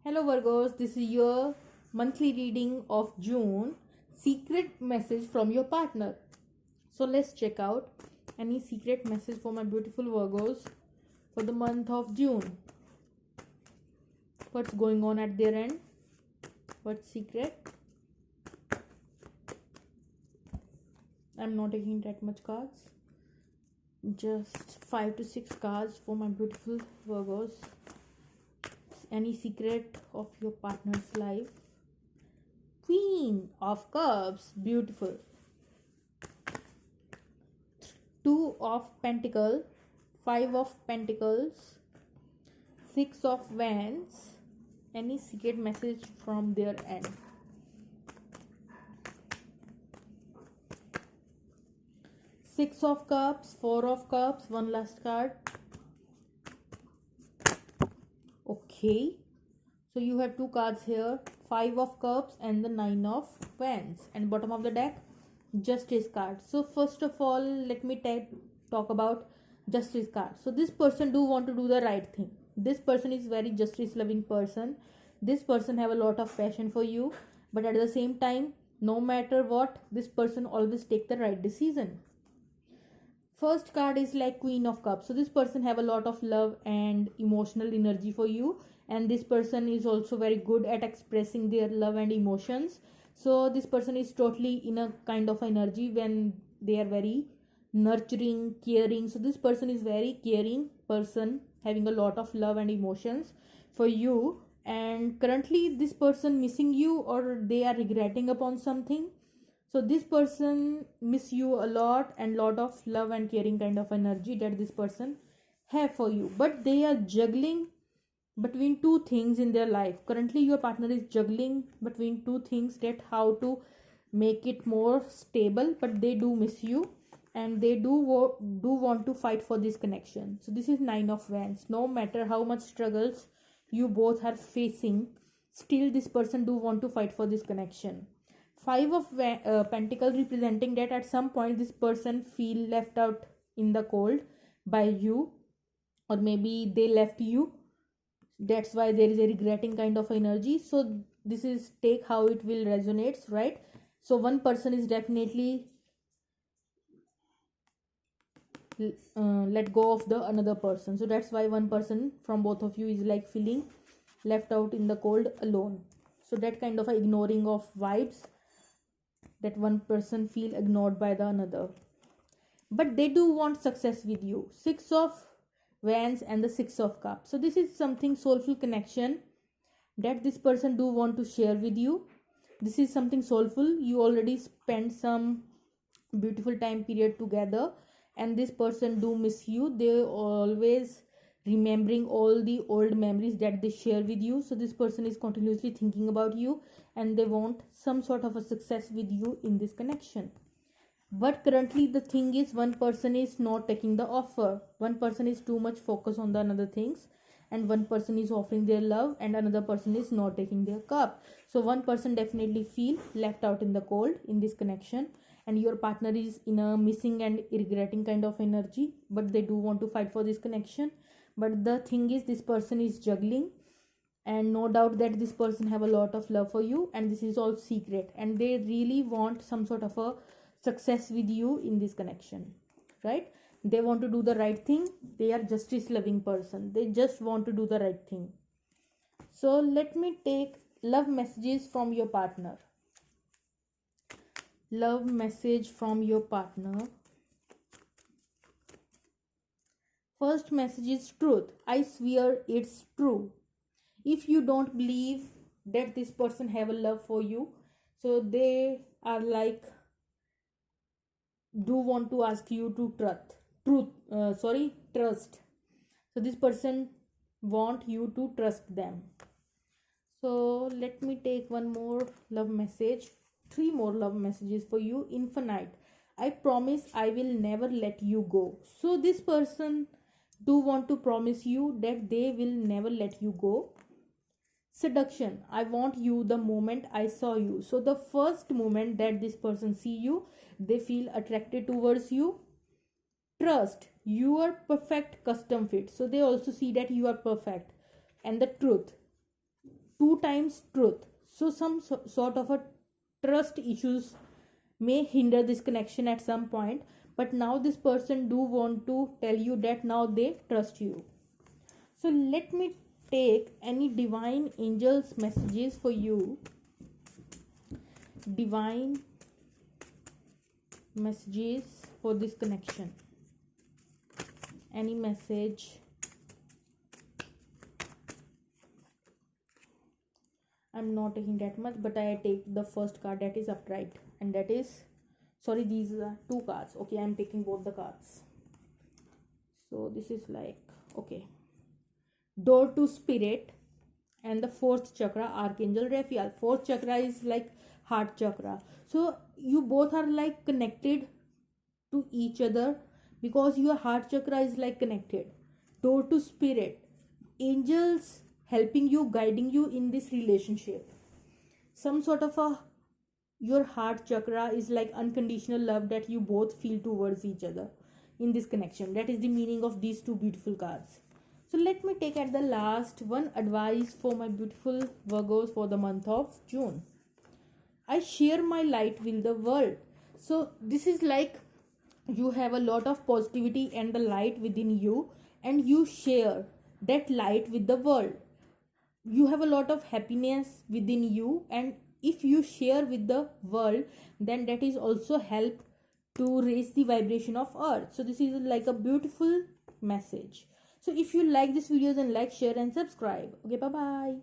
Hello Virgos, this is your monthly reading of June. Secret message from your partner. So let's check out any secret message for my beautiful Virgos for the month of June. What's going on at their end? What's secret? I'm not taking that much cards. Just 5 to 6 cards for my beautiful Virgos. Any secret of your partner's life? Queen of Cups, beautiful. 2 of Pentacles, 5 of Pentacles, 6 of Wands. Any secret message from their end? Six of Cups, 4 of Cups, one last card. Okay, so you have 2 cards here, 5 of Cups and the 9 of Wands, and bottom of the deck Justice card. So first of all, let me talk about Justice card. So this person do want to do the right thing. This person is very justice loving person. This person have a lot of passion for you, but at the same time, no matter what, this person always take the right decision. First card is like Queen of Cups. So this person have a lot of love and emotional energy for you, and this person is also very good at expressing their love and emotions. So this person is totally in a kind of energy when they are very nurturing, caring. So this person is very caring person, having a lot of love and emotions for you, and currently this person missing you or they are regretting upon something. So this person miss you a lot, and lot of love and caring kind of energy that this person have for you, but they are juggling between two things in their life. Currently your partner is juggling between two things, that how to make it more stable, but they do miss you and they do want to fight for this connection. So this is 9 of Wands. No matter how much struggles you both are facing, still this person do want to fight for this connection. 5 of Pentacles representing that at some point this person feel left out in the cold by you, or maybe they left you. That's why there is a regretting kind of energy. So this is take how it will resonates, right? So one person is definitely let go of the another person. So that's why one person from both of you is like feeling left out in the cold alone. So that kind of a ignoring of vibes, that one person feel ignored by the another, but they do want success with you. 6 of Wands and the 6 of Cups. So this is something soulful connection that this person do want to share with you. This is something soulful. You already spent some beautiful time period together, and this person do miss you. They always remembering all the old memories that they share with you. So this person is continuously thinking about you, and they want some sort of a success with you in this connection. But currently the thing is, one person is not taking the offer. One person is too much focused on the another things, and one person is offering their love and another person is not taking their cup. So one person definitely feel left out in the cold in this connection, and your partner is in a missing and regretting kind of energy, but they do want to fight for this connection. But the thing is, this person is juggling, and no doubt that this person have a lot of love for you, and this is all secret, and they really want some sort of a success with you in this connection, right? They want to do the right thing. They are justice loving person. They just want to do the right thing. So let me take love messages from your partner. Love message from your partner. First message is truth. I swear it's true. If you don't believe that this person have a love for you, so they are like do want to ask you to trust. So this person want you to trust them. So let me take one more love message, 3 more love messages for you. Infinite. I promise I will never let you go. So this person do want to promise you that they will never let you go. Seduction. I want you the moment I saw you. So the first moment that this person see you, they feel attracted towards you. Trust. You are perfect custom fit. So they also see that you are perfect. And the truth. 2 times truth. So some sort of a trust issues may hinder this connection at some point, but now this person do want to tell you that now they trust you. So let me take any divine angels messages for you. Divine messages for this connection. Any message. I'm not taking that much, but I take the first card, that is upright, and that is, sorry, these are 2 cards. Okay, I'm taking both the cards. So this is like, okay, door to spirit, and the 4th chakra, Archangel Raphael. 4th chakra is like heart chakra. So you both are like connected to each other because your heart chakra is like connected. Door to spirit, angels helping you, guiding you in this relationship. Some sort of a, your heart chakra is like unconditional love that you both feel towards each other in this connection. That is the meaning of these 2 beautiful cards. So let me take at the last one advice for my beautiful Virgos for the month of June. I share my light with the world. So this is like you have a lot of positivity and the light within you, and you share that light with the world. You have a lot of happiness within you, and if you share with the world, then that is also help to raise the vibration of earth. So this is like a beautiful message. So if you like this video, then like, share and subscribe. Okay, bye bye.